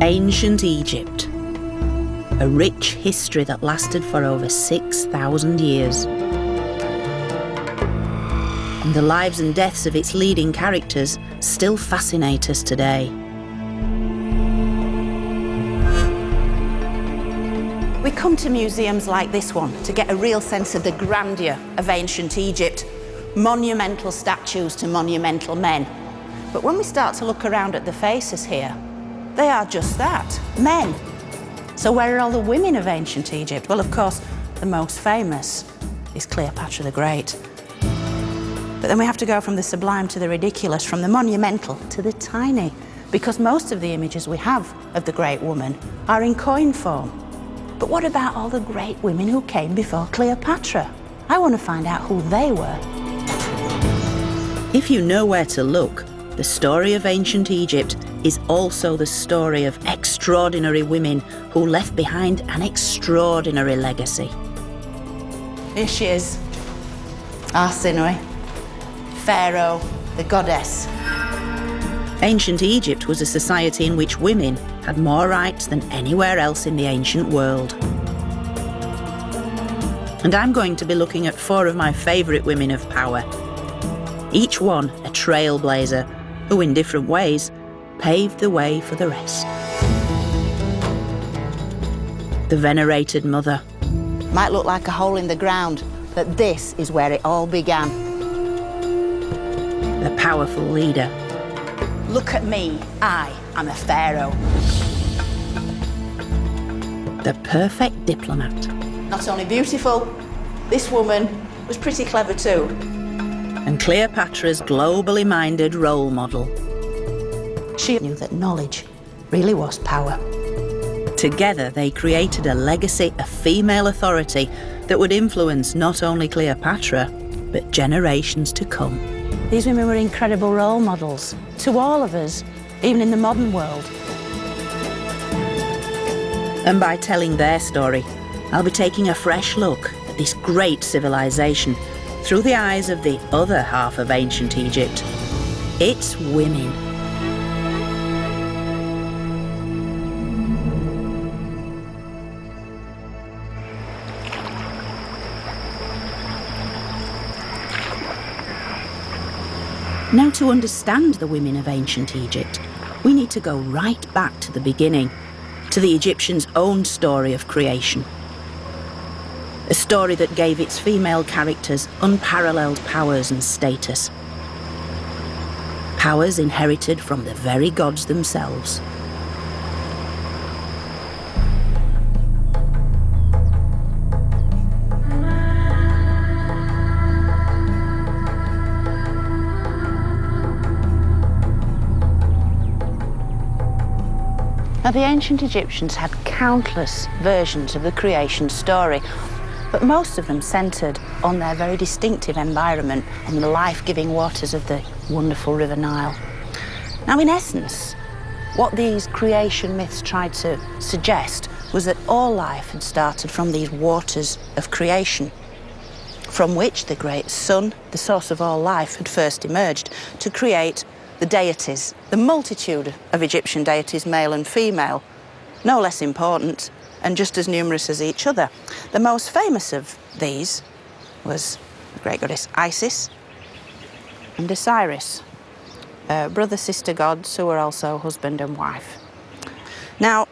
Ancient Egypt. A rich history that lasted for over 6,000 years. And the lives and deaths of its leading characters still fascinate us today. We come to museums like this one to get a real sense of the grandeur of ancient Egypt. Monumental statues to monumental men. But when we start to look around at the faces here, they are just that, men. So where are all the women of ancient Egypt? Well, of course, the most famous is Cleopatra the Great. But then we have to go from the sublime to the ridiculous, from the monumental to the tiny, because most of the images we have of the great woman are in coin form. But what about all the great women who came before Cleopatra? I want to find out who they were. If you know where to look, the story of ancient Egypt is also the story of extraordinary women who left behind an extraordinary legacy. Here she is, Arsinoe, pharaoh, the goddess. Ancient Egypt was a society in which women had more rights than anywhere else in the ancient world. And I'm going to be looking at 4 of my favourite women of power. Each one a trailblazer who, in different ways, paved the way for the rest. The venerated mother. Might look like a hole in the ground, but this is where it all began. The powerful leader. Look at me, I am a pharaoh. The perfect diplomat. Not only beautiful, this woman was pretty clever too. And Cleopatra's globally minded role model. She knew that knowledge really was power. Together they created a legacy of female authority that would influence not only Cleopatra, but generations to come. These women were incredible role models to all of us, even in the modern world. And by telling their story, I'll be taking a fresh look at this great civilization through the eyes of the other half of ancient Egypt. It's women. Now, to understand the women of ancient Egypt, we need to go right back to the beginning, to the Egyptians' own story of creation. A story that gave its female characters unparalleled powers and status. Powers inherited from the very gods themselves. Now, the ancient Egyptians had countless versions of the creation story, but most of them centred on their very distinctive environment and the life-giving waters of the wonderful River Nile. Now, in essence, what these creation myths tried to suggest was that all life had started from these waters of creation, from which the great sun, the source of all life, had first emerged to create the deities, the multitude of Egyptian deities, male and female, no less important and just as numerous as each other. The most famous of these was the great goddess Isis and Osiris, brother-sister gods who were also husband and wife. Now,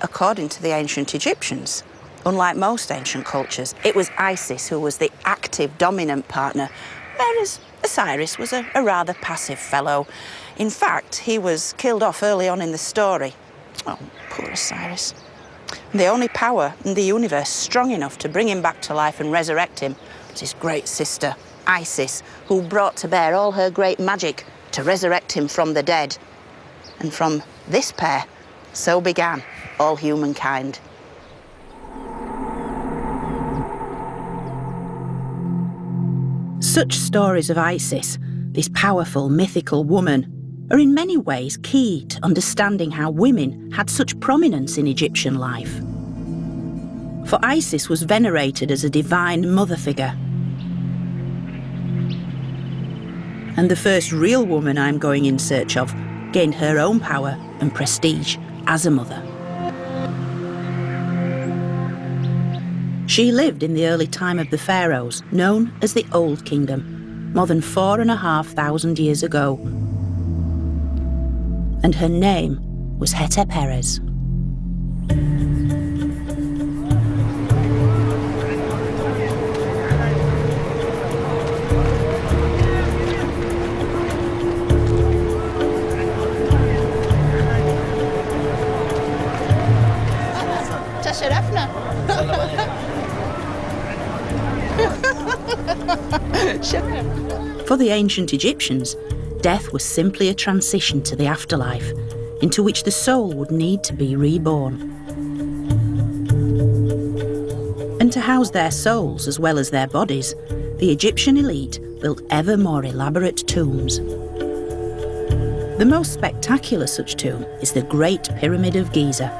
according to the ancient Egyptians, unlike most ancient cultures, it was Isis who was the active, dominant partner, whereas Osiris was a rather passive fellow. In fact, he was killed off early on in the story. Oh, poor Osiris. The only power in the universe strong enough to bring him back to life and resurrect him was his great sister, Isis, who brought to bear all her great magic to resurrect him from the dead. And from this pair, so began all humankind. Such stories of Isis, this powerful mythical woman, are in many ways key to understanding how women had such prominence in Egyptian life. For Isis was venerated as a divine mother figure. And the first real woman I'm going in search of gained her own power and prestige as a mother. She lived in the early time of the pharaohs, known as the Old Kingdom, more than 4,500 years ago. And her name was Hetep-Heres. For the ancient Egyptians, death was simply a transition to the afterlife, into which the soul would need to be reborn. And to house their souls as well as their bodies, the Egyptian elite built ever more elaborate tombs. The most spectacular such tomb is the Great Pyramid of Giza,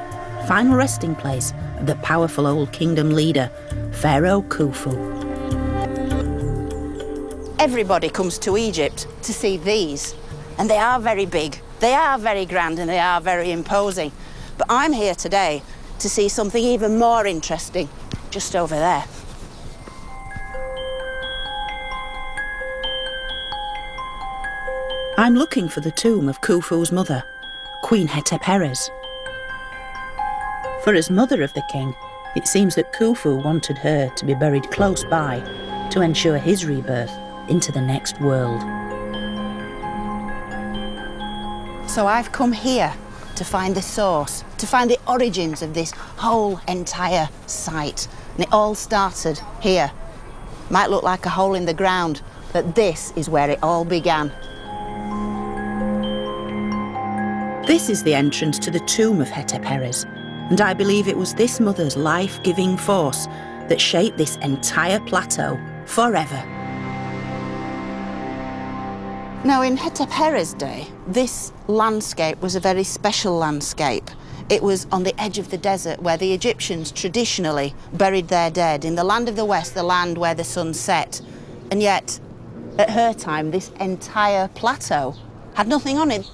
final resting place of the powerful Old Kingdom leader, Pharaoh Khufu. Everybody comes to Egypt to see these, and they are very big, they are very grand, and they are very imposing. But I'm here today to see something even more interesting, just over there. I'm looking for the tomb of Khufu's mother, Queen Hetep-Heres. For as mother of the king, it seems that Khufu wanted her to be buried close by to ensure his rebirth into the next world. So I've come here to find the source, to find the origins of this whole entire site. And it all started here. Might look like a hole in the ground, but this is where it all began. This is the entrance to the tomb of Hetep-Heres, and I believe it was this mother's life-giving force that shaped this entire plateau forever. Now, in Hetep-Heres' day, this landscape was a very special landscape. It was on the edge of the desert where the Egyptians traditionally buried their dead, in the land of the west, the land where the sun set. And yet, at her time, this entire plateau had nothing on it.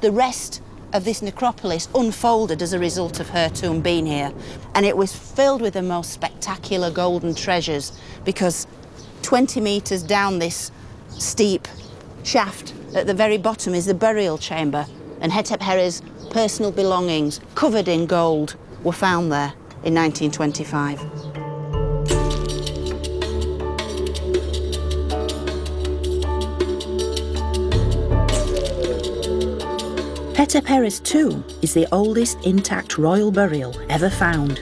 The rest of this necropolis unfolded as a result of her tomb being here. And it was filled with the most spectacular golden treasures, because 20 metres down this steep shaft at the very bottom is the burial chamber, and Hetep-Heres' personal belongings, covered in gold, were found there in 1925. Hetep-Heres' tomb is the oldest intact royal burial ever found,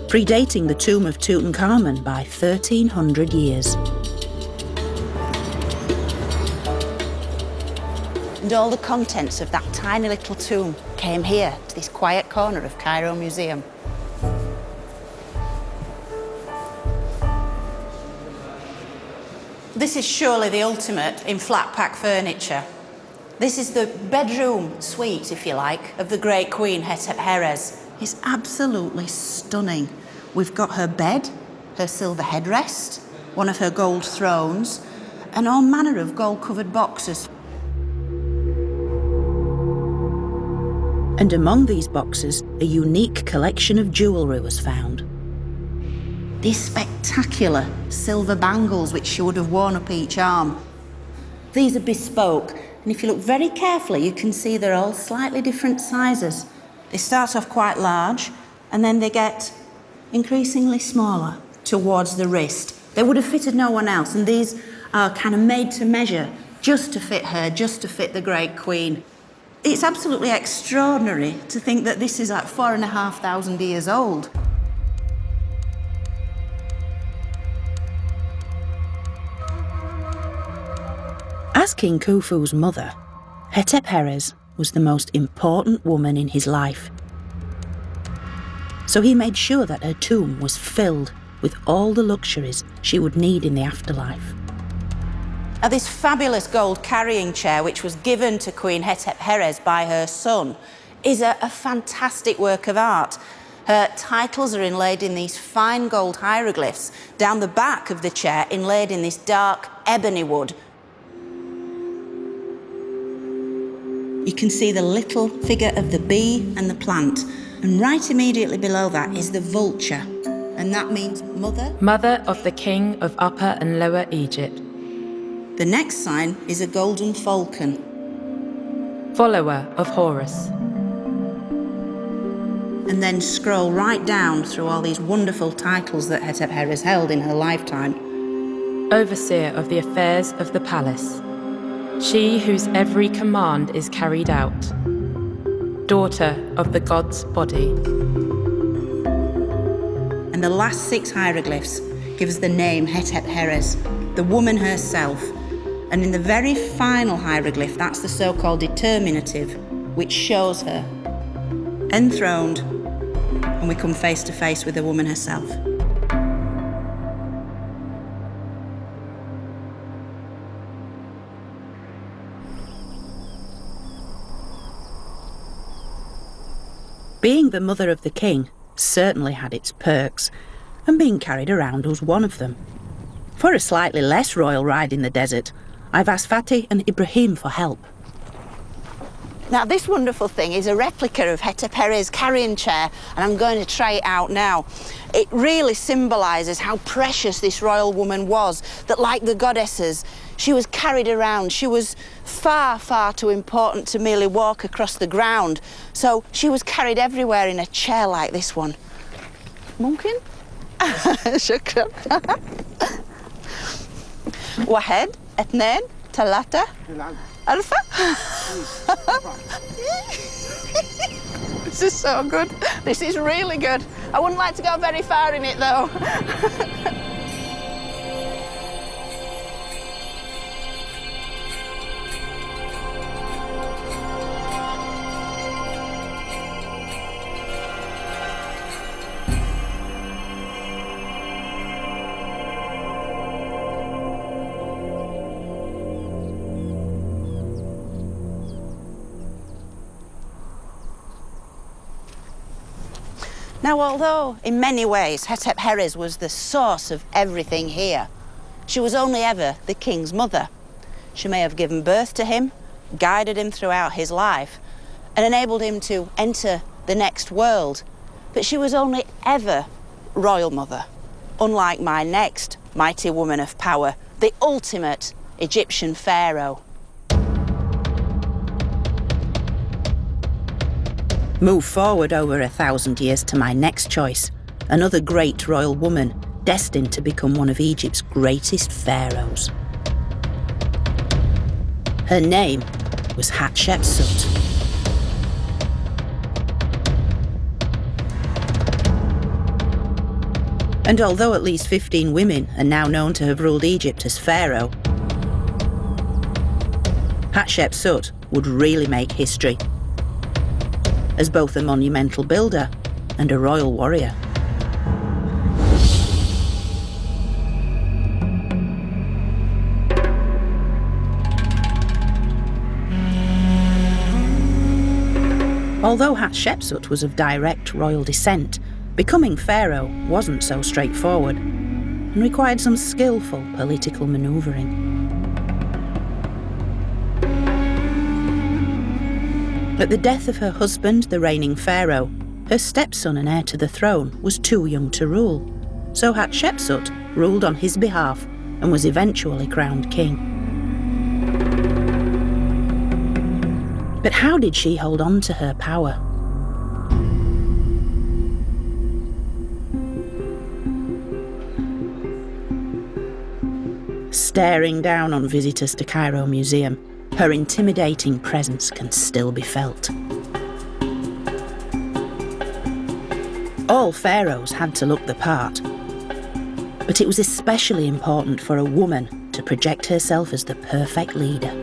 predating the tomb of Tutankhamun by 1,300 years. And all the contents of that tiny little tomb came here, to this quiet corner of Cairo Museum. This is surely the ultimate in flat-pack furniture. This is the bedroom suite, if you like, of the great Queen Hetep-Heres. It's absolutely stunning. We've got her bed, her silver headrest, one of her gold thrones, and all manner of gold-covered boxes. And among these boxes, a unique collection of jewellery was found. These spectacular silver bangles which she would have worn up each arm. These are bespoke, and if you look very carefully, you can see they're all slightly different sizes. They start off quite large, and then they get increasingly smaller towards the wrist. They would have fitted no one else, and these are kind of made to measure, just to fit her, just to fit the great queen. It's absolutely extraordinary to think that this is like 4,500 years old. As King Khufu's mother, Hetep-Heres was the most important woman in his life. So he made sure that her tomb was filled with all the luxuries she would need in the afterlife. Now, this fabulous gold carrying chair, which was given to Queen Hetep-Heres by her son, is a fantastic work of art. Her titles are inlaid in these fine gold hieroglyphs. Down the back of the chair, inlaid in this dark ebony wood. you can see the little figure of the bee and the plant. And right immediately below that is the vulture. And that means mother. Mother of the king of Upper and Lower Egypt. The next sign is a golden falcon. Follower of Horus. And then scroll right down through all these wonderful titles that Hetep held in her lifetime. Overseer of the affairs of the palace. She whose every command is carried out. Daughter of the god's body. And the last 6 hieroglyphs gives the name Hetep, the woman herself. And in the very final hieroglyph, that's the so-called determinative, which shows her enthroned, and we come face to face with the woman herself. Being the mother of the king certainly had its perks, and being carried around was one of them. For a slightly less royal ride in the desert, I've asked Fatih and Ibrahim for help. Now, this wonderful thing is a replica of Hetep's carrying chair, and I'm going to try it out now. It really symbolises how precious this royal woman was, that like the goddesses, she was carried around. She was far, far too important to merely walk across the ground. So she was carried everywhere in a chair like this one. Mumkin? Shukran. Wahed, Ethnain, Talata. Alpha? This is so good. This is really good. I wouldn't like to go very far in it, though. Now, although in many ways Hetep was the source of everything here, she was only ever the king's mother. She may have given birth to him, guided him throughout his life, and enabled him to enter the next world. But she was only ever royal mother, unlike my next mighty woman of power, the ultimate Egyptian pharaoh. Move forward over 1,000 years to my next choice, another great royal woman destined to become one of Egypt's greatest pharaohs. Her name was Hatshepsut. And although at least 15 women are now known to have ruled Egypt as pharaoh, Hatshepsut would really make history as both a monumental builder and a royal warrior. Although Hatshepsut was of direct royal descent, becoming pharaoh wasn't so straightforward and required some skillful political manoeuvring. At the death of her husband, the reigning pharaoh, her stepson and heir to the throne was too young to rule, so Hatshepsut ruled on his behalf and was eventually crowned king. But how did she hold on to her power? Staring down on visitors to Cairo Museum, her intimidating presence can still be felt. All pharaohs had to look the part, but it was especially important for a woman to project herself as the perfect leader.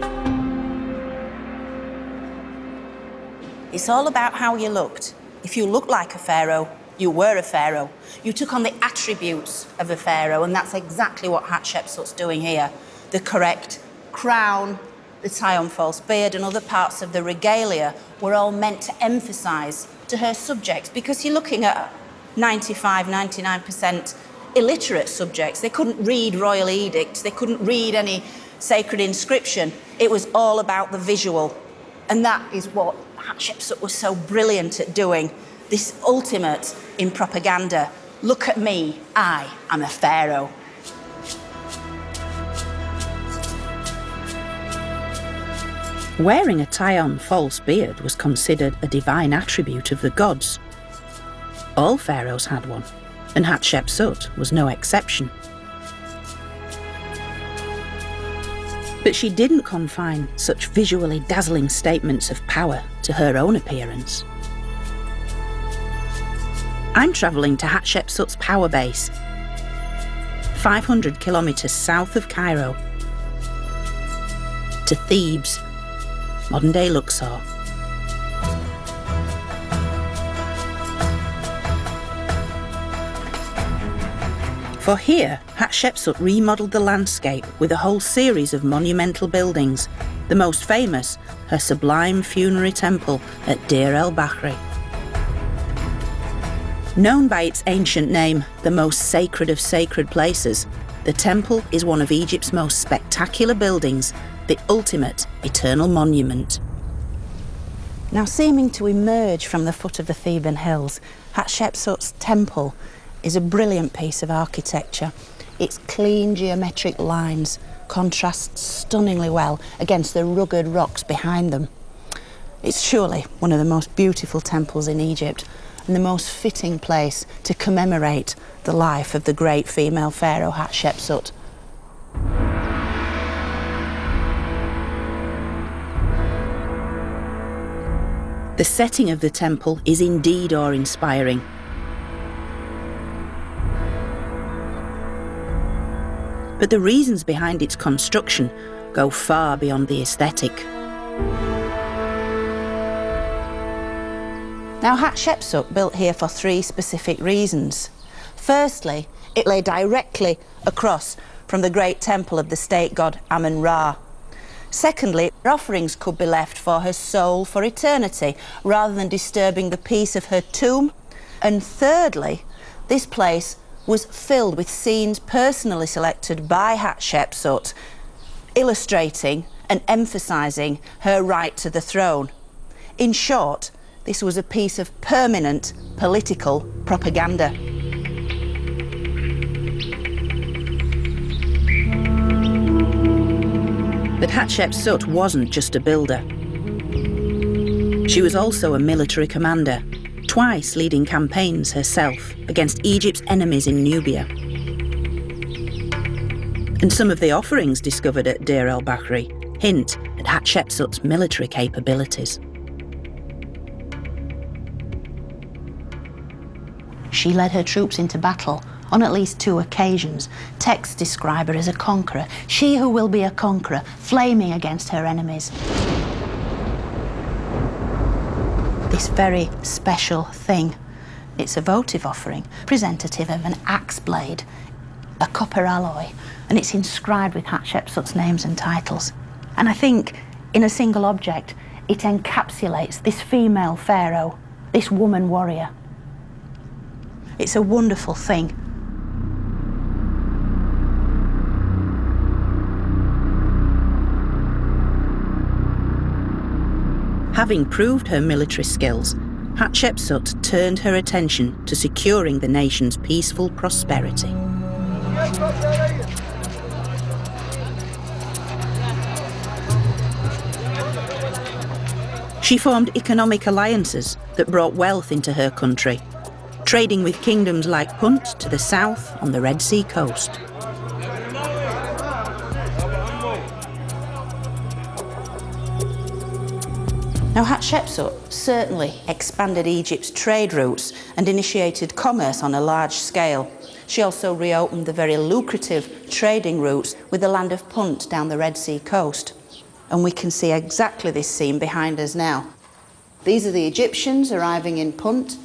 It's all about how you looked. If you looked like a pharaoh, you were a pharaoh. You took on the attributes of a pharaoh, and that's exactly what Hatshepsut's doing here. The correct crown, the tie on false beard, and other parts of the regalia were all meant to emphasise to her subjects, because you're looking at 99% illiterate subjects. They couldn't read royal edicts, they couldn't read any sacred inscription. It was all about the visual. And that is what Hatshepsut was so brilliant at doing, this ultimate in propaganda. Look at me, I am a pharaoh. Wearing a tie-on false beard was considered a divine attribute of the gods. All pharaohs had one, and Hatshepsut was no exception. But she didn't confine such visually dazzling statements of power to her own appearance. I'm travelling to Hatshepsut's power base, 500 kilometres south of Cairo, to Thebes, modern-day Luxor. For here, Hatshepsut remodelled the landscape with a whole series of monumental buildings, the most famous, her sublime funerary temple at Deir el-Bahri. Known by its ancient name, the most sacred of sacred places, the temple is one of Egypt's most spectacular buildings, the ultimate eternal monument. Now, seeming to emerge from the foot of the Theban hills, Hatshepsut's temple is a brilliant piece of architecture. Its clean geometric lines contrast stunningly well against the rugged rocks behind them. It's surely one of the most beautiful temples in Egypt and the most fitting place to commemorate the life of the great female pharaoh Hatshepsut. The setting of the temple is indeed awe-inspiring. But the reasons behind its construction go far beyond the aesthetic. Now, Hatshepsut built here for three specific reasons. Firstly, it lay directly across from the great temple of the state god Amun-Ra. Secondly, offerings could be left for her soul for eternity, rather than disturbing the peace of her tomb. And thirdly, this place was filled with scenes personally selected by Hatshepsut, illustrating and emphasising her right to the throne. In short, this was a piece of permanent political propaganda. But Hatshepsut wasn't just a builder. She was also a military commander, twice leading campaigns herself against Egypt's enemies in Nubia. And some of the offerings discovered at Deir el-Bahri hint at Hatshepsut's military capabilities. She led her troops into battle on at least 2 occasions. Texts describe her as a conqueror, she who will be a conqueror, flaming against her enemies. This very special thing, it's a votive offering, presentative of an axe blade, a copper alloy, and it's inscribed with Hatshepsut's names and titles. And I think, in a single object, it encapsulates this female pharaoh, this woman warrior. It's a wonderful thing. Having proved her military skills, Hatshepsut turned her attention to securing the nation's peaceful prosperity. She formed economic alliances that brought wealth into her country, trading with kingdoms like Punt to the south on the Red Sea coast. Now, Hatshepsut certainly expanded Egypt's trade routes and initiated commerce on a large scale. She also reopened the very lucrative trading routes with the land of Punt down the Red Sea coast. And we can see exactly this scene behind us now. These are the Egyptians arriving in Punt.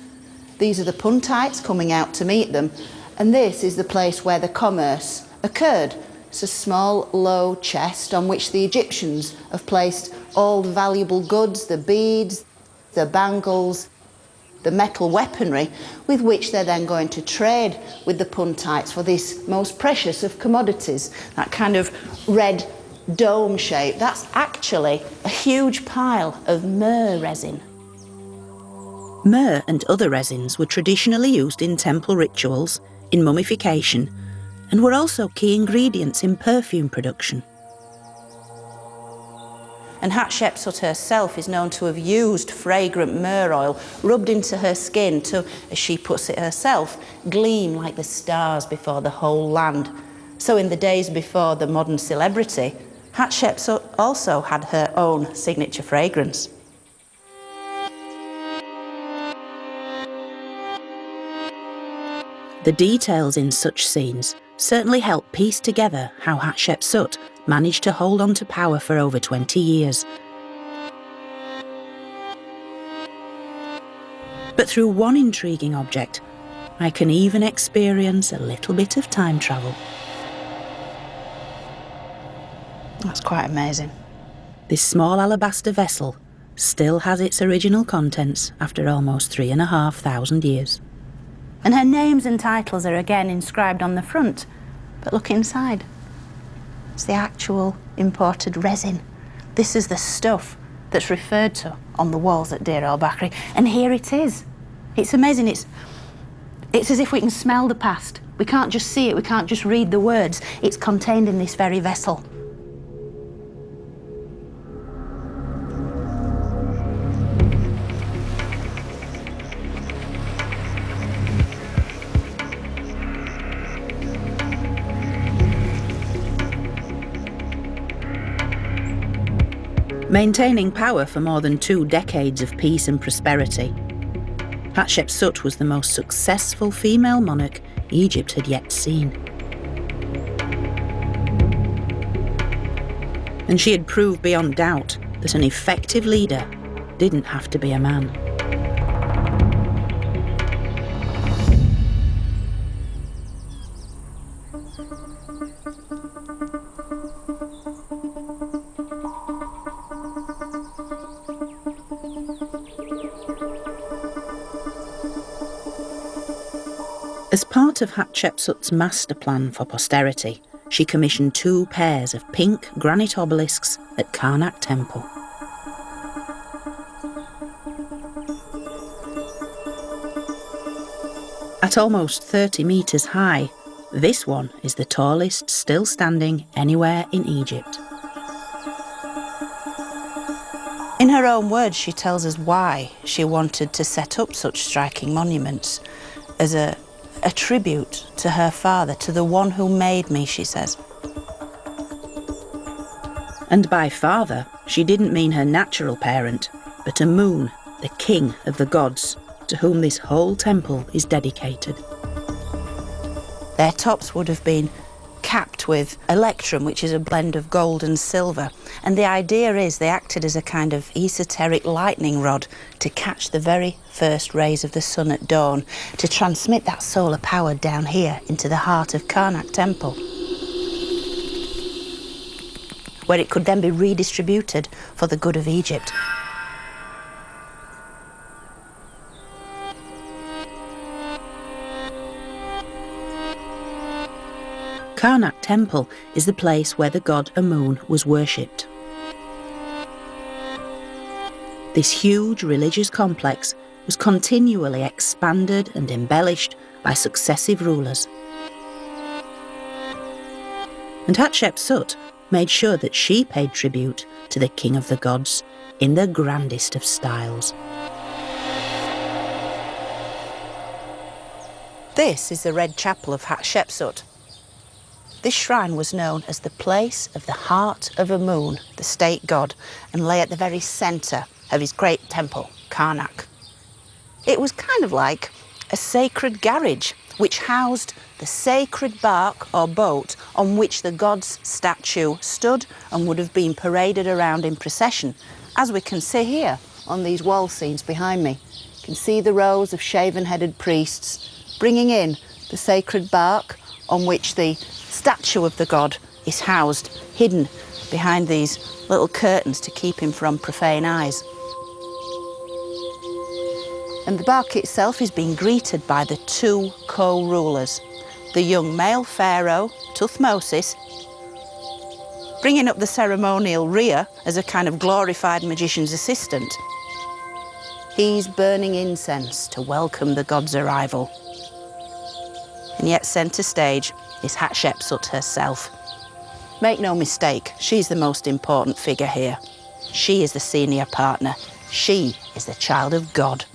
These are the Puntites coming out to meet them. And this is the place where the commerce occurred. It's a small, low chest on which the Egyptians have placed all the valuable goods, the beads, the bangles, the metal weaponry, with which they're then going to trade with the Puntites for this most precious of commodities, that kind of red dome shape, that's actually a huge pile of myrrh resin. Myrrh and other resins were traditionally used in temple rituals, in mummification, and were also key ingredients in perfume production. And Hatshepsut herself is known to have used fragrant myrrh oil rubbed into her skin to, as she puts it herself, gleam like the stars before the whole land. So in the days before the modern celebrity, Hatshepsut also had her own signature fragrance. The details in such scenes certainly help piece together how Hatshepsut managed to hold on to power for over 20 years. But through one intriguing object, I can even experience a little bit of time travel. That's quite amazing. This small alabaster vessel still has its original contents after almost 3,500 years. And her names and titles are again inscribed on the front. But look inside. It's the actual imported resin. This is the stuff that's referred to on the walls at Deir el-Bahri. And here it is. It's amazing. It's as if we can smell the past. We can't just see it, we can't just read the words. It's contained in this very vessel. Maintaining power for more than 2 decades of peace and prosperity, Hatshepsut was the most successful female monarch Egypt had yet seen. And she had proved beyond doubt that an effective leader didn't have to be a man. As part of Hatshepsut's master plan for posterity, she commissioned 2 pairs of pink granite obelisks at Karnak Temple. At almost 30 metres high, this one is the tallest still standing anywhere in Egypt. In her own words, she tells us why she wanted to set up such striking monuments as a tribute to her father, to the one who made me, she says. And by father, she didn't mean her natural parent, but Amun, the king of the gods, to whom this whole temple is dedicated. Their tops would have been capped with electrum, which is a blend of gold and silver. And the idea is they acted as a kind of esoteric lightning rod to catch the very first rays of the sun at dawn, to transmit that solar power down here into the heart of Karnak Temple, where it could then be redistributed for the good of Egypt. Karnak Temple is the place where the god Amun was worshipped. This huge religious complex was continually expanded and embellished by successive rulers. And Hatshepsut made sure that she paid tribute to the king of the gods in the grandest of styles. This is the Red Chapel of Hatshepsut. This shrine was known as the place of the heart of Amun, the state god, and lay at the very centre of his great temple, Karnak. It was kind of like a sacred garage, which housed the sacred bark or boat on which the god's statue stood and would have been paraded around in procession, as we can see here on these wall scenes behind me. You can see the rows of shaven-headed priests bringing in the sacred bark on which the statue of the god is housed, hidden behind these little curtains to keep him from profane eyes. And the bark itself is being greeted by the 2 co-rulers, the young male pharaoh, Thutmosis, bringing up the ceremonial rear as a kind of glorified magician's assistant. He's burning incense to welcome the god's arrival. And yet centre stage is Hatshepsut herself. Make no mistake, she's the most important figure here. She is the senior partner. She is the child of God.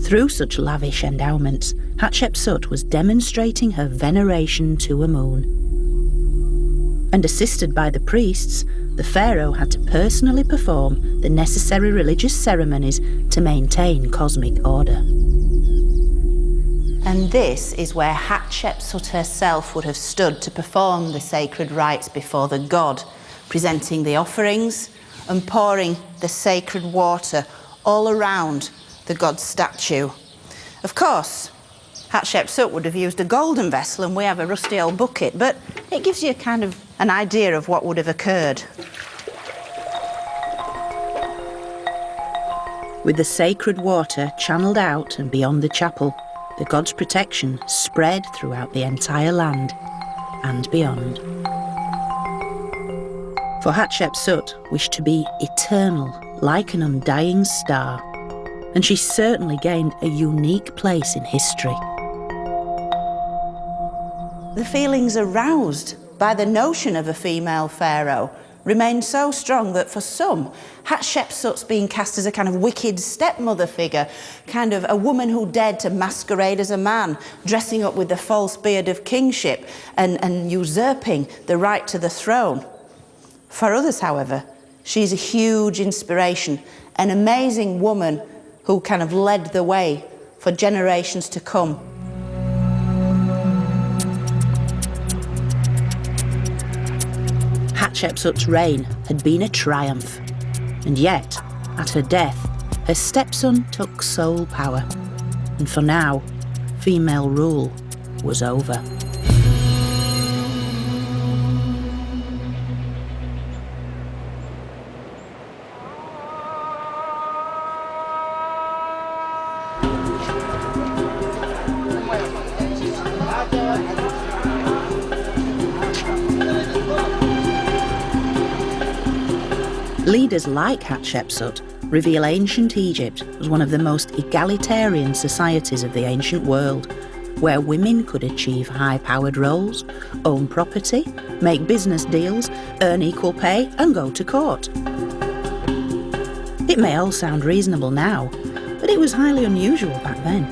Through such lavish endowments, Hatshepsut was demonstrating her veneration to Amun. And assisted by the priests, the pharaoh had to personally perform the necessary religious ceremonies to maintain cosmic order. And this is where Hatshepsut herself would have stood to perform the sacred rites before the god, presenting the offerings and pouring the sacred water all around the god's statue. Of course, Hatshepsut would have used a golden vessel and we have a rusty old bucket, but it gives you kind of an idea of what would have occurred. With the sacred water channeled out and beyond the chapel, the god's protection spread throughout the entire land and beyond. For Hatshepsut wished to be eternal, like an undying star, and she certainly gained a unique place in history. The feelings aroused by the notion of a female pharaoh remained so strong that for some, Hatshepsut's being cast as a kind of wicked stepmother figure, kind of a woman who dared to masquerade as a man, dressing up with the false beard of kingship and usurping the right to the throne. For others, however, she's a huge inspiration, an amazing woman who kind of led the way for generations to come. Hatshepsut's reign had been a triumph, and yet, at her death, her stepson took sole power, and for now, female rule was over. Leaders like Hatshepsut reveal ancient Egypt as one of the most egalitarian societies of the ancient world, where women could achieve high-powered roles, own property, make business deals, earn equal pay, and go to court. It may all sound reasonable now, but it was highly unusual back then.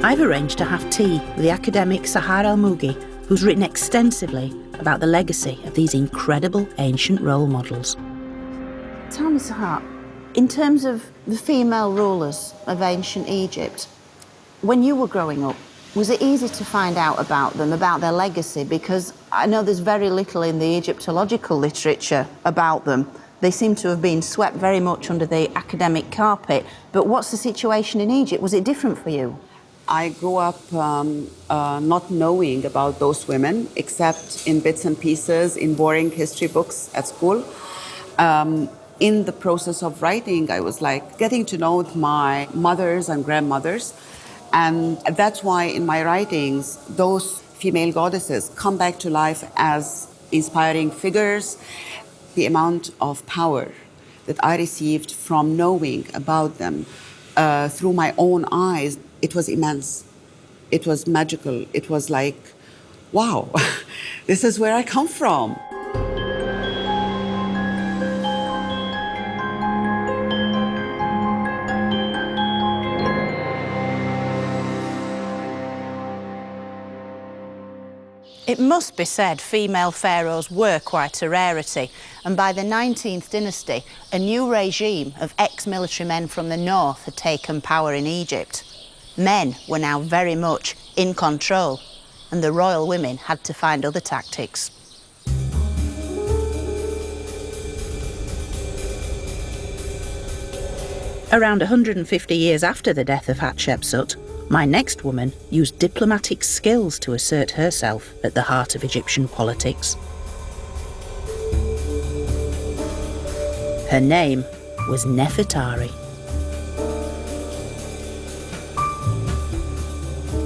I've arranged to have tea with the academic Sahar Al-Mugi, who's written extensively about the legacy of these incredible ancient role models. Tell me, Sahar, in terms of the female rulers of ancient Egypt, when you were growing up, was it easy to find out about them, about their legacy? Because I know there's very little in the Egyptological literature about them. They seem to have been swept very much under the academic carpet. But what's the situation in Egypt? Was it different for you? I grew up not knowing about those women, except in bits and pieces, in boring history books at school. In the process of writing, I was like getting to know my mothers and grandmothers. And that's why in my writings, those female goddesses come back to life as inspiring figures. The amount of power that I received from knowing about them through my own eyes, it was immense. It was magical. It was like, wow, this is where I come from. It must be said female pharaohs were quite a rarity, and by the 19th dynasty, a new regime of ex-military men from the north had taken power in Egypt. Men were now very much in control, and the royal women had to find other tactics. Around 150 years after the death of Hatshepsut, my next woman used diplomatic skills to assert herself at the heart of Egyptian politics. Her name was Nefertari.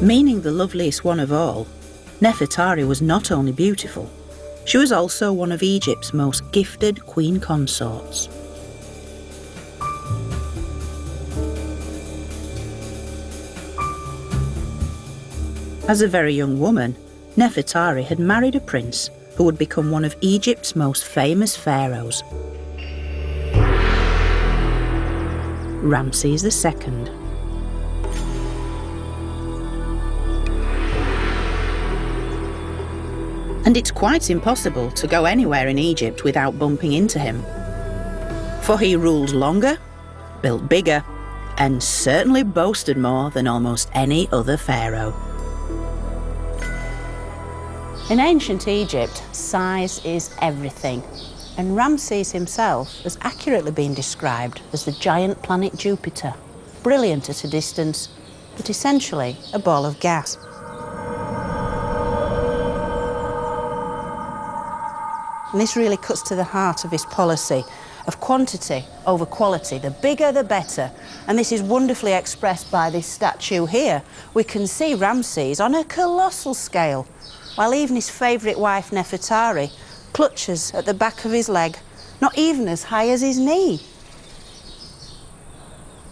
Meaning the loveliest one of all, Nefertari was not only beautiful, she was also one of Egypt's most gifted queen consorts. As a very young woman, Nefertari had married a prince who would become one of Egypt's most famous pharaohs, Ramses II. And it's quite impossible to go anywhere in Egypt without bumping into him. For he ruled longer, built bigger, and certainly boasted more than almost any other pharaoh. In ancient Egypt, size is everything, and Ramses himself has accurately been described as the giant planet Jupiter, brilliant at a distance, but essentially a ball of gas. And this really cuts to the heart of his policy of quantity over quality. The bigger, the better. And this is wonderfully expressed by this statue here. We can see Ramses on a colossal scale, while even his favourite wife, Nefertari, clutches at the back of his leg, not even as high as his knee.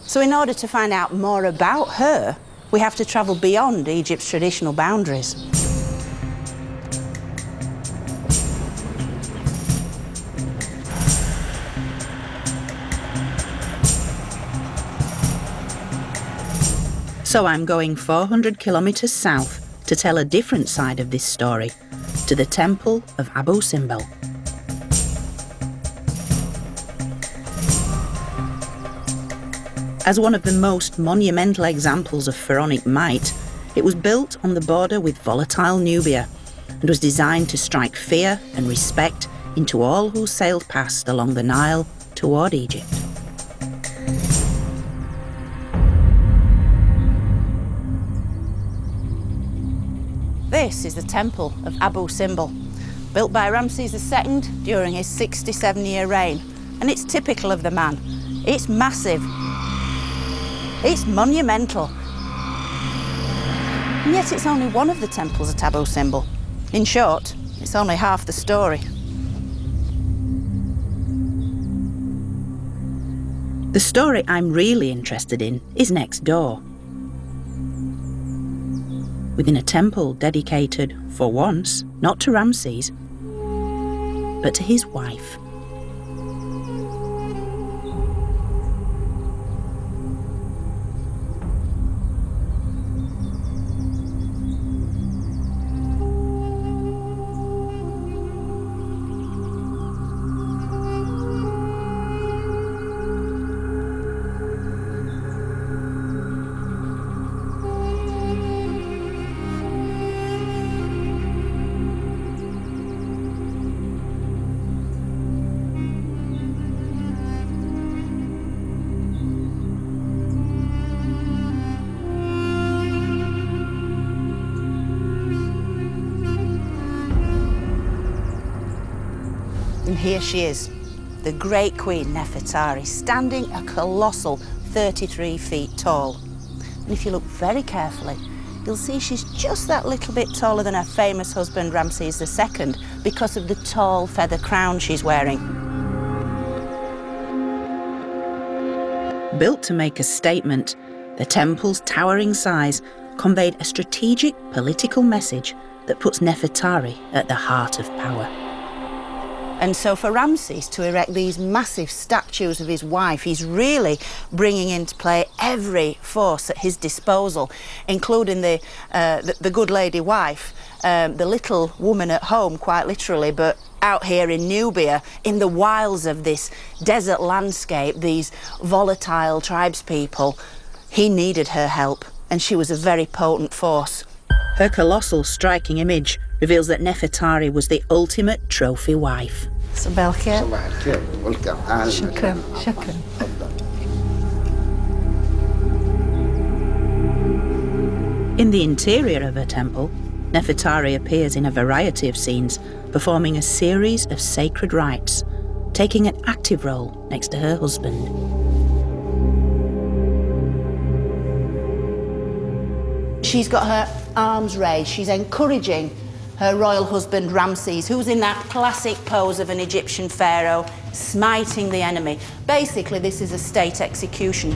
So in order to find out more about her, we have to travel beyond Egypt's traditional boundaries. So I'm going 400 kilometres south to tell a different side of this story, to the temple of Abu Simbel. As one of the most monumental examples of pharaonic might, it was built on the border with volatile Nubia and was designed to strike fear and respect into all who sailed past along the Nile toward Egypt. This is the temple of Abu Simbel, built by Ramses II during his 67-year reign, and it's typical of the man. It's massive, it's monumental, and yet it's only one of the temples at Abu Simbel. In short, it's only half the story. The story I'm really interested in is next door. Within a temple dedicated, for once, not to Ramses, but to his wife. And here she is, the great queen Nefertari, standing a colossal 33 feet tall. And if you look very carefully, you'll see she's just that little bit taller than her famous husband Ramses II because of the tall feather crown she's wearing. Built to make a statement, the temple's towering size conveyed a strategic political message that puts Nefertari at the heart of power. And so for Ramses to erect these massive statues of his wife, he's really bringing into play every force at his disposal, including the good lady wife, the little woman at home, quite literally, but out here in Nubia, in the wilds of this desert landscape, these volatile tribespeople. He needed her help, and she was a very potent force. Her colossal, striking image reveals that Nefertari was the ultimate trophy wife. صباح الخير. صباح الخير. welcome. شكرا شكرا. In the interior of her temple, Nefertari appears in a variety of scenes, performing a series of sacred rites, taking an active role next to her husband. She's got her arms raised. She's encouraging her royal husband, Ramses, who's in that classic pose of an Egyptian pharaoh, smiting the enemy. Basically, this is a state execution.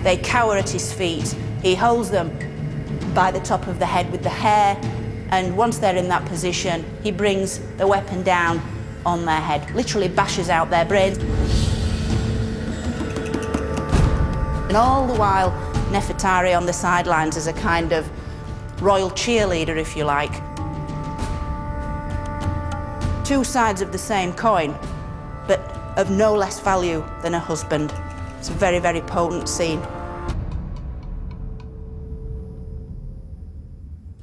They cower at his feet. He holds them by the top of the head with the hair, and once they're in that position, he brings the weapon down on their head, literally bashes out their brains. And all the while, Nefertari on the sidelines as a kind of royal cheerleader, if you like. Two sides of the same coin, but of no less value than her husband. It's a very, very potent scene.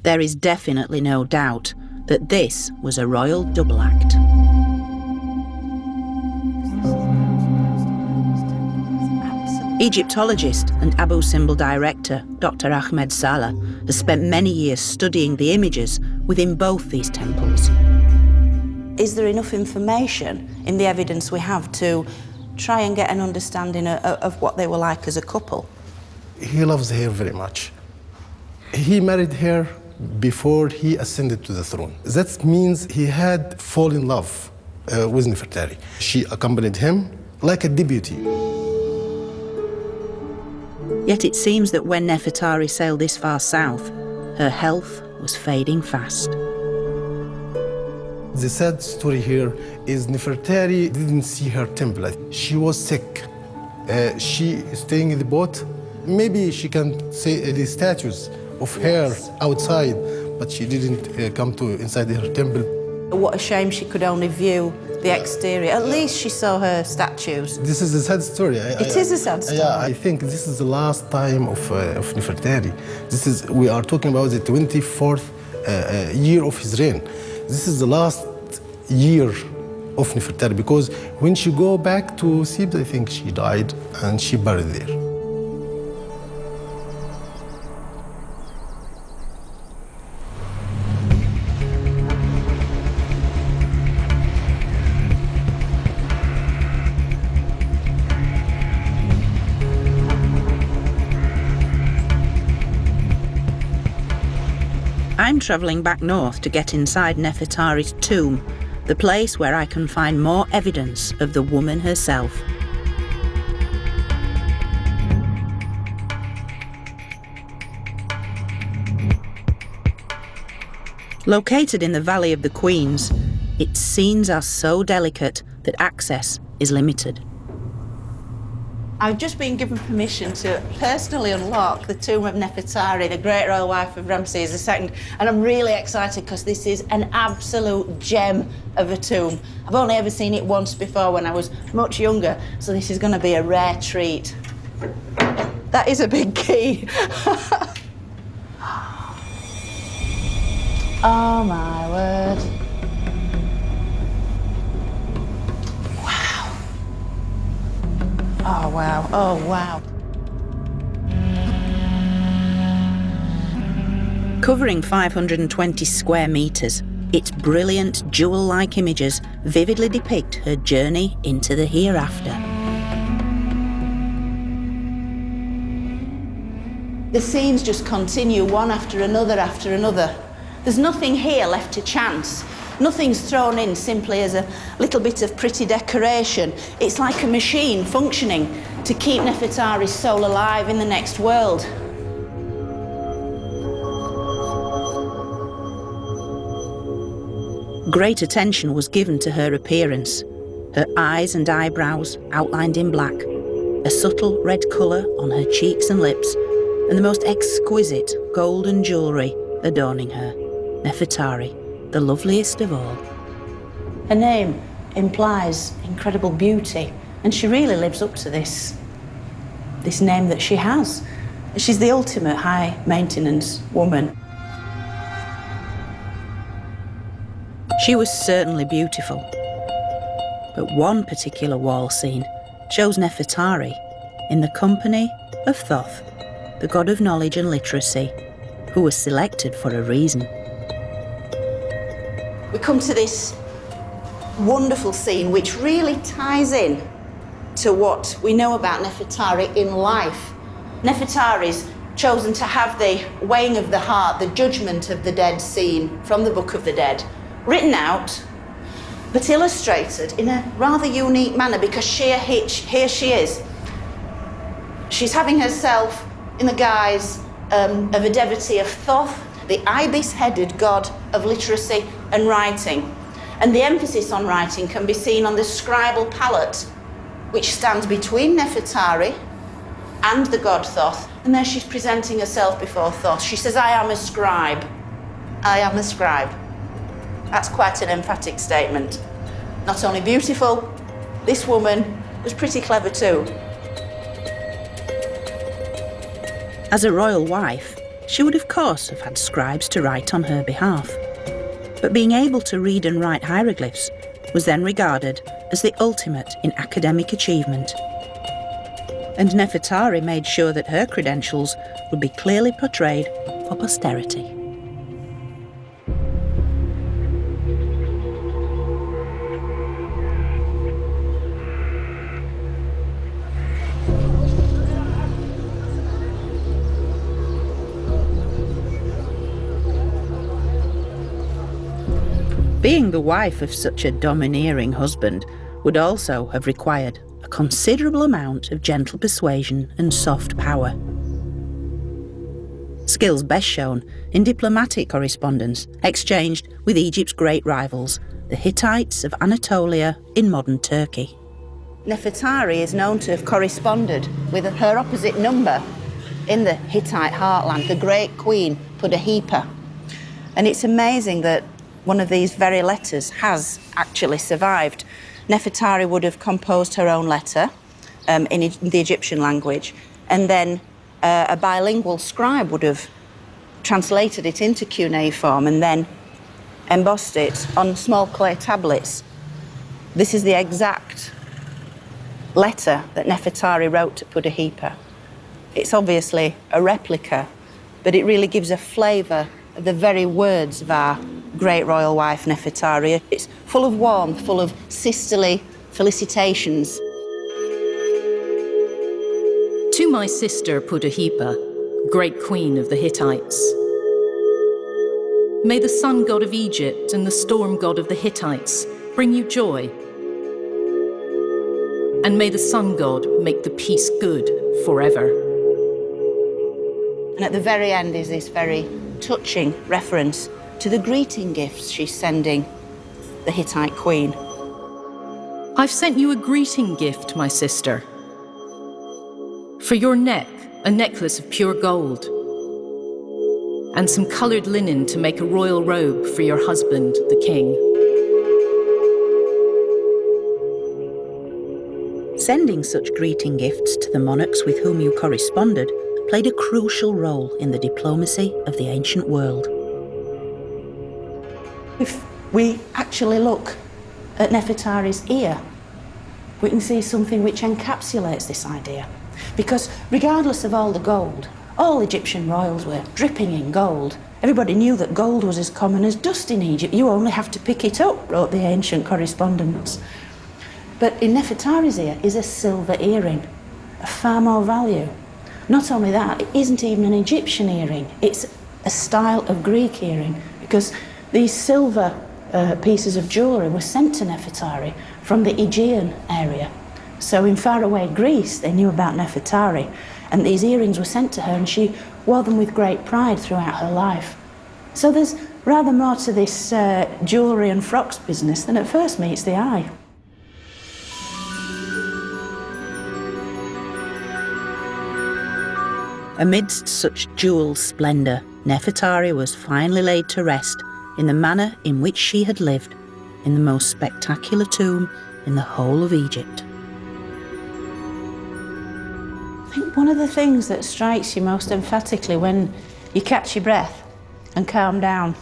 There is definitely no doubt that this was a royal double act. Egyptologist and Abu Simbel director Dr. Ahmed Salah has spent many years studying the images within both these temples. Is there enough information in the evidence we have to try and get an understanding of what they were like as a couple? He loves her very much. He married her before he ascended to the throne. That means he had fallen in love with Nefertari. She accompanied him like a deputy. Yet it seems that when Nefertari sailed this far south, her health was fading fast. The sad story here is Nefertari didn't see her temple. She was sick. She staying in the boat. Maybe she can see the statues of her outside, but she didn't come to inside her temple. What a shame she could only view the exterior. At least she saw her statues. This is a sad story. It is a sad story. Yeah, I think this is the last time of Nefertari. We are talking about the 24th year of his reign. This is the last year of Nefertari, because when she go back to Thebes, I think she died and she buried there. I'm travelling back north to get inside Nefertari's tomb, the place where I can find more evidence of the woman herself. Located in the Valley of the Queens, its scenes are so delicate that access is limited. I've just been given permission to personally unlock the tomb of Nefertari, the great royal wife of Ramses II, and I'm really excited because this is an absolute gem of a tomb. I've only ever seen it once before when I was much younger, so this is going to be a rare treat. That is a big key. Oh my word. Oh, wow. Oh, wow. Covering 520 square metres, its brilliant jewel-like images vividly depict her journey into the hereafter. The scenes just continue one after another after another. There's nothing here left to chance. Nothing's thrown in simply as a little bit of pretty decoration. It's like a machine functioning to keep Nefertari's soul alive in the next world. Great attention was given to her appearance. Her eyes and eyebrows outlined in black, a subtle red colour on her cheeks and lips, and the most exquisite golden jewellery adorning her. Nefertari, the loveliest of all. Her name implies incredible beauty, and she really lives up to this name that she has. She's the ultimate high-maintenance woman. She was certainly beautiful, but one particular wall scene shows Nefertari in the company of Thoth, the god of knowledge and literacy, who was selected for a reason. We come to this wonderful scene which really ties in to what we know about Nefertari in life. Nefertari's chosen to have the weighing of the heart, the judgment of the dead scene from the Book of the Dead, written out but illustrated in a rather unique manner, because here she is. She's having herself in the guise of a devotee of Thoth, the ibis-headed god of literacy and writing. And the emphasis on writing can be seen on the scribal palette, which stands between Nefertari and the god Thoth. And there she's presenting herself before Thoth. She says, I am a scribe. I am a scribe. That's quite an emphatic statement. Not only beautiful, this woman was pretty clever too. As a royal wife, she would of course have had scribes to write on her behalf. But being able to read and write hieroglyphs was then regarded as the ultimate in academic achievement. And Nefertari made sure that her credentials would be clearly portrayed for posterity. Being the wife of such a domineering husband would also have required a considerable amount of gentle persuasion and soft power. Skills best shown in diplomatic correspondence exchanged with Egypt's great rivals, the Hittites of Anatolia in modern Turkey. Nefertari is known to have corresponded with her opposite number in the Hittite heartland, the great queen Pudahipa. And it's amazing that one of these very letters has actually survived. Nefertari would have composed her own letter in the Egyptian language, and then a bilingual scribe would have translated it into cuneiform and then embossed it on small clay tablets. This is the exact letter that Nefertari wrote to Pudahipa. It's obviously a replica, but it really gives a flavour of the very words of our great royal wife Nefertari. It's full of warmth, full of sisterly felicitations. To my sister Pudahipa, great queen of the Hittites, may the sun god of Egypt and the storm god of the Hittites bring you joy. And may the sun god make the peace good forever. And at the very end is this very touching reference to the greeting gifts she's sending the Hittite queen. I've sent you a greeting gift, my sister. For your neck, a necklace of pure gold, and some coloured linen to make a royal robe for your husband, the king. Sending such greeting gifts to the monarchs with whom you corresponded played a crucial role in the diplomacy of the ancient world. If we actually look at Nefertari's ear, we can see something which encapsulates this idea. Because regardless of all the gold, all Egyptian royals were dripping in gold. Everybody knew that gold was as common as dust in Egypt. You only have to pick it up, wrote the ancient correspondents. But in Nefertari's ear is a silver earring, of far more value. Not only that, it isn't even an Egyptian earring. It's a style of Greek earring, because these silver pieces of jewellery were sent to Nefertari from the Aegean area. So in faraway Greece, they knew about Nefertari, and these earrings were sent to her, and she wore them with great pride throughout her life. So there's rather more to this jewellery and frocks business than at first meets the eye. Amidst such jewel splendour, Nefertari was finally laid to rest in the manner in which she had lived, in the most spectacular tomb in the whole of Egypt. I think one of the things that strikes you most emphatically when you catch your breath and calm down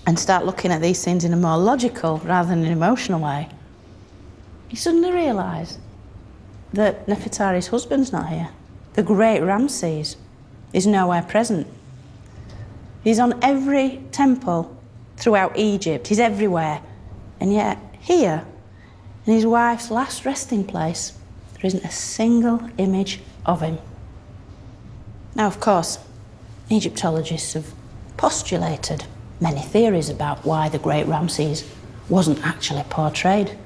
and start looking at these things in a more logical rather than an emotional way, you suddenly realise that Nefertari's husband's not here. The great Ramses is nowhere present. He's on every temple throughout Egypt. He's everywhere. And yet here, in his wife's last resting place, there isn't a single image of him. Now, of course, Egyptologists have postulated many theories about why the great Ramses wasn't actually portrayed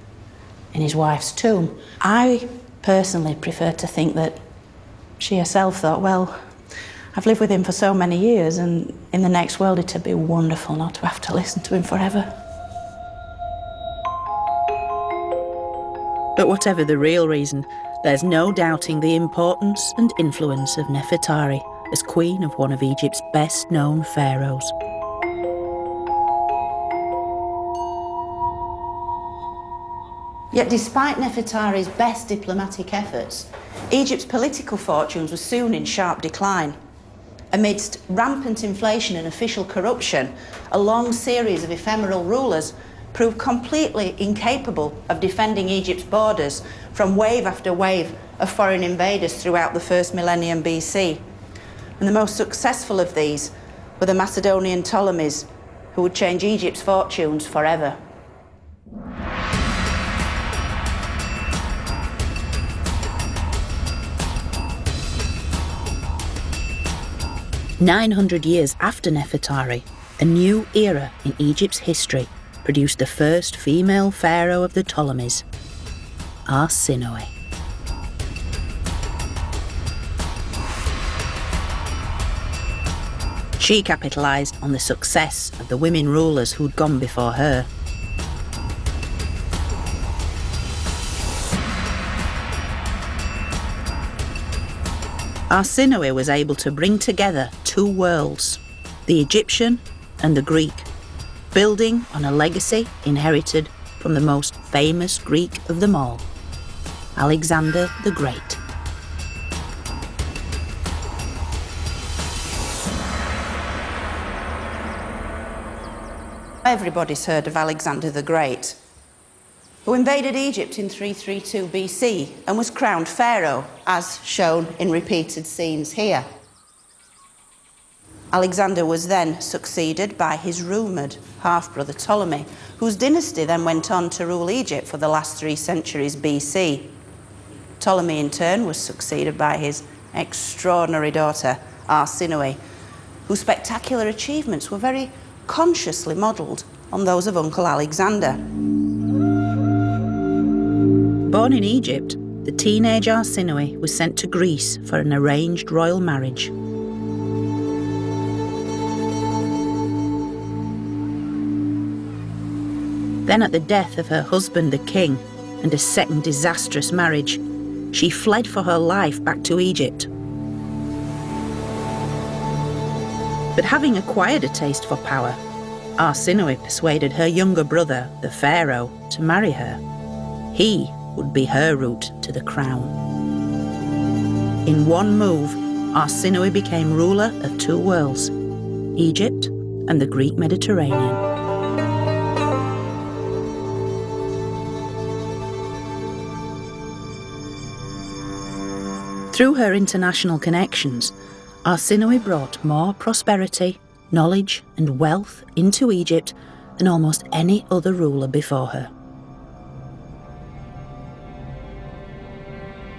in his wife's tomb. I personally prefer to think that she herself thought, well, I've lived with him for so many years, and in the next world it'd be wonderful not to have to listen to him forever. But whatever the real reason, there's no doubting the importance and influence of Nefertari as queen of one of Egypt's best-known pharaohs. Yet despite Nefertari's best diplomatic efforts, Egypt's political fortunes were soon in sharp decline. Amidst rampant inflation and official corruption, a long series of ephemeral rulers proved completely incapable of defending Egypt's borders from wave after wave of foreign invaders throughout the first millennium BC. And the most successful of these were the Macedonian Ptolemies, who would change Egypt's fortunes forever. "900 years after Nefertari, a new era in Egypt's history produced the first female pharaoh of the Ptolemies, Arsinoe. She capitalised on the success of the women rulers who'd gone before her. Arsinoe was able to bring together two worlds, the Egyptian and the Greek, building on a legacy inherited from the most famous Greek of them all, Alexander the Great. Everybody's heard of Alexander the Great, who invaded Egypt in 332 BC and was crowned pharaoh, as shown in repeated scenes here. Alexander was then succeeded by his rumoured half-brother Ptolemy, whose dynasty then went on to rule Egypt for the last 3 centuries BC. Ptolemy, in turn, was succeeded by his extraordinary daughter, Arsinoe, whose spectacular achievements were very consciously modelled on those of Uncle Alexander. Born in Egypt, the teenage Arsinoe was sent to Greece for an arranged royal marriage. Then, at the death of her husband, the king, and a second disastrous marriage, she fled for her life back to Egypt. But having acquired a taste for power, Arsinoe persuaded her younger brother, the pharaoh, to marry her. He would be her route to the crown. In one move, Arsinoe became ruler of two worlds, Egypt and the Greek Mediterranean. Through her international connections, Arsinoe brought more prosperity, knowledge and wealth into Egypt than almost any other ruler before her.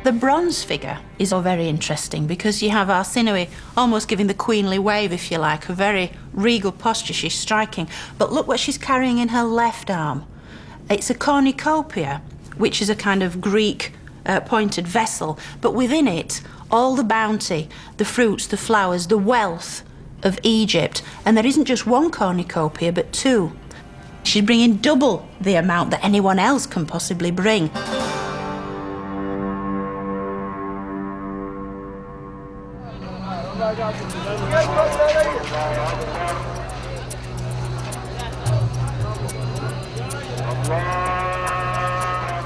The bronze figure is all very interesting because you have Arsinoe almost giving the queenly wave, if you like, a very regal posture. She's striking. But look what she's carrying in her left arm. It's a cornucopia, which is a kind of Greek pointed vessel, but within it, all the bounty, the fruits, the flowers, the wealth of Egypt. And there isn't just one cornucopia, but two. She's bringing double the amount that anyone else can possibly bring.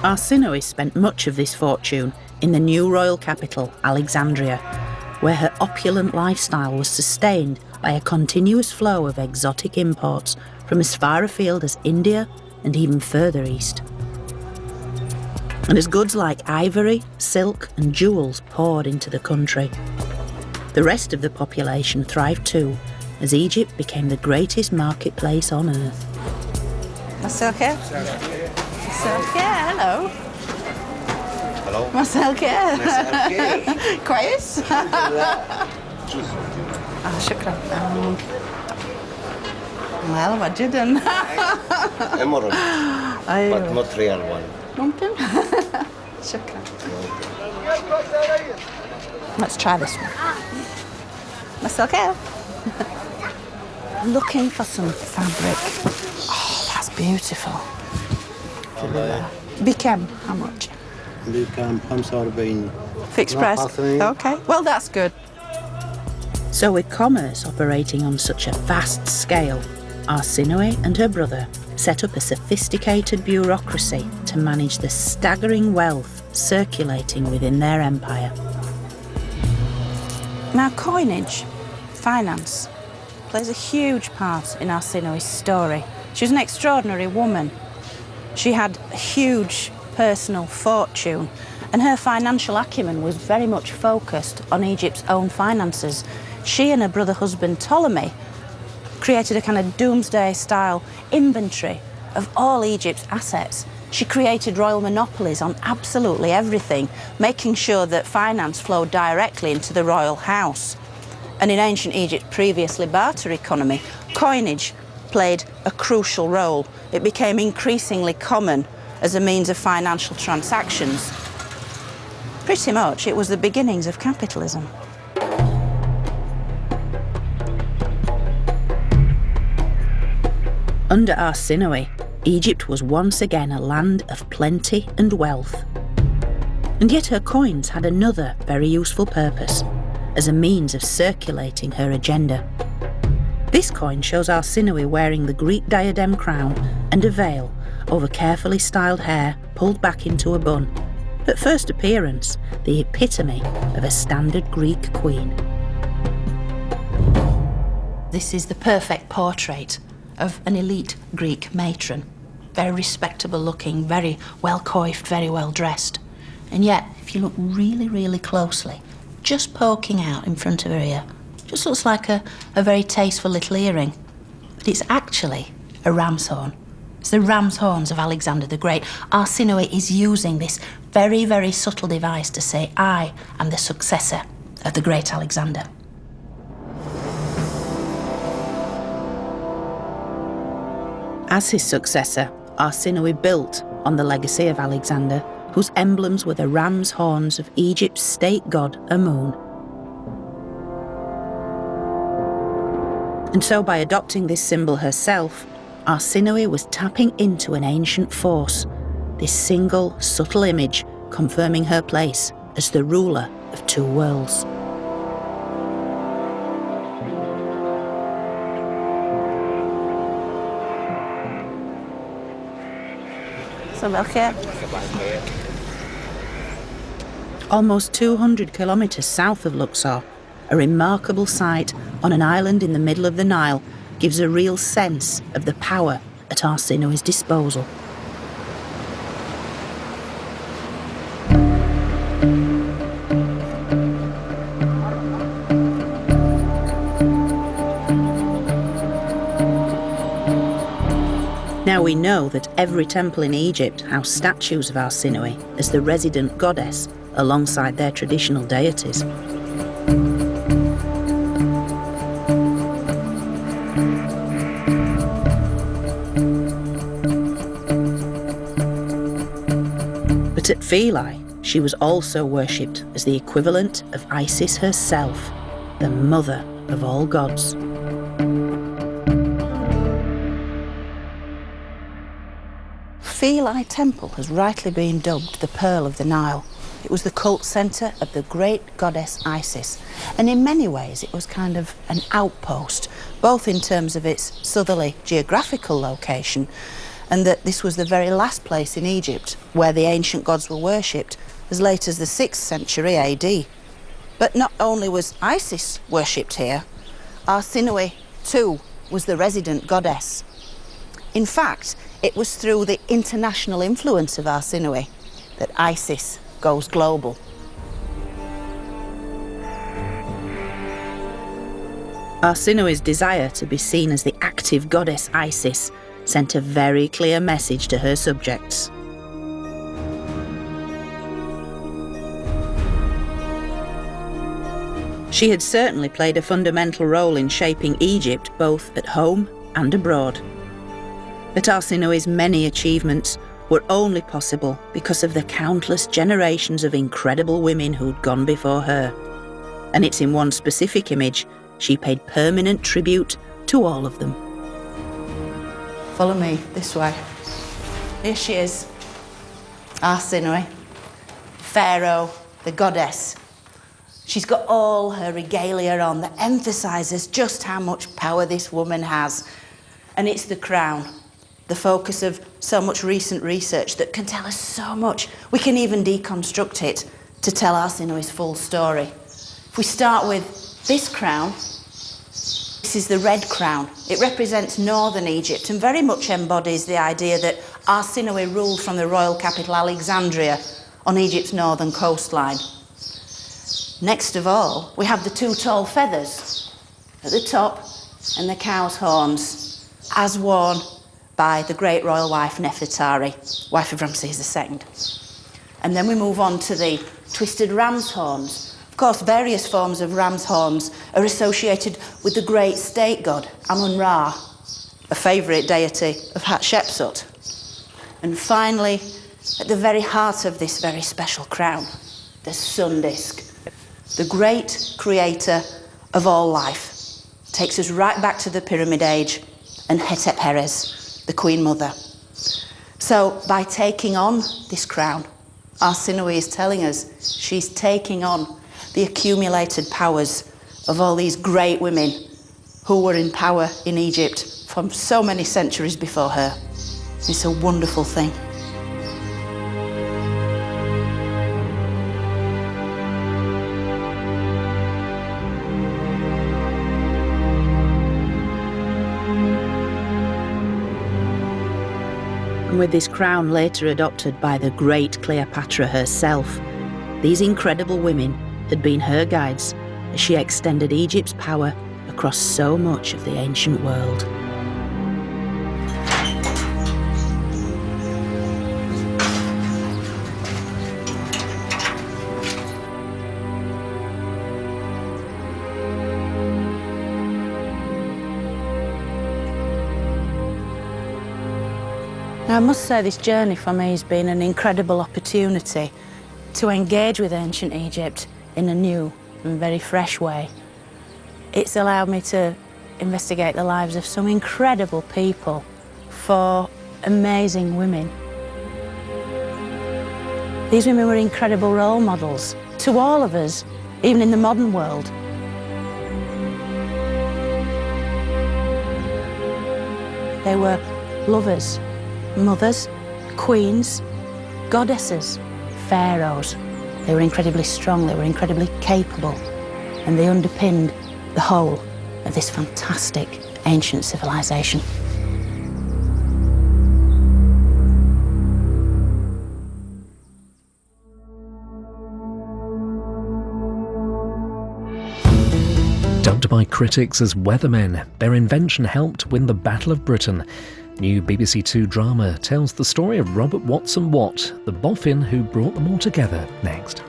Arsinoe spent much of this fortune in the new royal capital, Alexandria, where her opulent lifestyle was sustained by a continuous flow of exotic imports from as far afield as India and even further east. And as goods like ivory, silk and jewels poured into the country, the rest of the population thrived too, as Egypt became the greatest marketplace on earth. Maselke? Maselke, hello. Hello. Maselke. Maselke. كويس. شكرا. Well, I didn't. Emerald, but not real one. ممكن. شكرا. Let's try this one. That's okay. Looking for some fabric. Oh, that's beautiful. بكم? How much? بكم 45 Fixed price? Okay. Well, that's good. So with commerce operating on such a vast scale, Arsinoe and her brother set up a sophisticated bureaucracy to manage the staggering wealth circulating within their empire. Now, coinage, finance, plays a huge part in Arsinoe's story. She was an extraordinary woman. She had a huge personal fortune, and her financial acumen was very much focused on Egypt's own finances. She and her brother husband Ptolemy created a kind of doomsday-style inventory of all Egypt's assets. She created royal monopolies on absolutely everything, making sure that finance flowed directly into the royal house. And in ancient Egypt's previously barter economy, coinage played a crucial role. It became increasingly common as a means of financial transactions. Pretty much, it was the beginnings of capitalism. Under Arsinoe, Egypt was once again a land of plenty and wealth. And yet her coins had another very useful purpose, as a means of circulating her agenda. This coin shows Arsinoe wearing the Greek diadem crown and a veil over carefully styled hair pulled back into a bun. At first appearance, the epitome of a standard Greek queen. This is the perfect portrait of an elite Greek matron. Very respectable looking, very well coiffed, very well dressed. And yet, if you look really, really closely, just poking out in front of her ear, just looks like a very tasteful little earring. But it's actually a ram's horn. It's the ram's horns of Alexander the Great. Arsinoe is using this very, very subtle device to say, I am the successor of the great Alexander. As his successor, Arsinoe built on the legacy of Alexander, whose emblems were the ram's horns of Egypt's state god Amun. And so by adopting this symbol herself, Arsinoe was tapping into an ancient force, this single, subtle image confirming her place as the ruler of two worlds. Almost 200 kilometres south of Luxor, a remarkable site on an island in the middle of the Nile gives a real sense of the power at Arsinoe's disposal. Now we know that every temple in Egypt housed statues of Arsinoe as the resident goddess alongside their traditional deities. But at Philae, she was also worshipped as the equivalent of Isis herself, the mother of all gods. Philae Temple has rightly been dubbed the Pearl of the Nile. It was the cult centre of the great goddess Isis, and in many ways it was kind of an outpost, both in terms of its southerly geographical location, and that this was the very last place in Egypt where the ancient gods were worshipped, as late as the 6th century AD. But not only was Isis worshipped here, Arsinoe too was the resident goddess. In fact, it was through the international influence of Arsinoe that Isis goes global. Arsinoe's desire to be seen as the active goddess Isis sent a very clear message to her subjects. She had certainly played a fundamental role in shaping Egypt both at home and abroad. But Arsinoe's many achievements were only possible because of the countless generations of incredible women who'd gone before her. And it's in one specific image she paid permanent tribute to all of them. Follow me this way. Here she is, Arsinoe, pharaoh, the goddess. She's got all her regalia on that emphasises just how much power this woman has. And it's the crown, the focus of so much recent research that can tell us so much. We can even deconstruct it to tell Arsinoe's full story. If we start with this crown, this is the red crown. It represents northern Egypt and very much embodies the idea that Arsinoe ruled from the royal capital Alexandria on Egypt's northern coastline. Next of all, we have the two tall feathers at the top and the cow's horns, as worn by the great royal wife Nefertari, wife of Ramses II. And then we move on to the twisted ram's horns. Of course, various forms of ram's horns are associated with the great state god Amun-Ra, a favourite deity of Hatshepsut. And finally, at the very heart of this very special crown, the sun disk, the great creator of all life, takes us right back to the Pyramid Age and Hetep-Heres, the Queen Mother. So by taking on this crown, Arsinoe is telling us she's taking on the accumulated powers of all these great women who were in power in Egypt from so many centuries before her. It's a wonderful thing. And with this crown later adopted by the great Cleopatra herself, these incredible women had been her guides as she extended Egypt's power across so much of the ancient world. Now, I must say this journey for me has been an incredible opportunity to engage with ancient Egypt in a new and very fresh way. It's allowed me to investigate the lives of some incredible people, four amazing women. These women were incredible role models to all of us, even in the modern world. They were lovers, mothers, queens, goddesses, pharaohs. They were incredibly strong, they were incredibly capable, and they underpinned the whole of this fantastic ancient civilization. Dubbed by critics as weathermen, their invention helped win the Battle of Britain. New BBC Two drama tells the story of Robert Watson Watt, the boffin who brought them all together, next.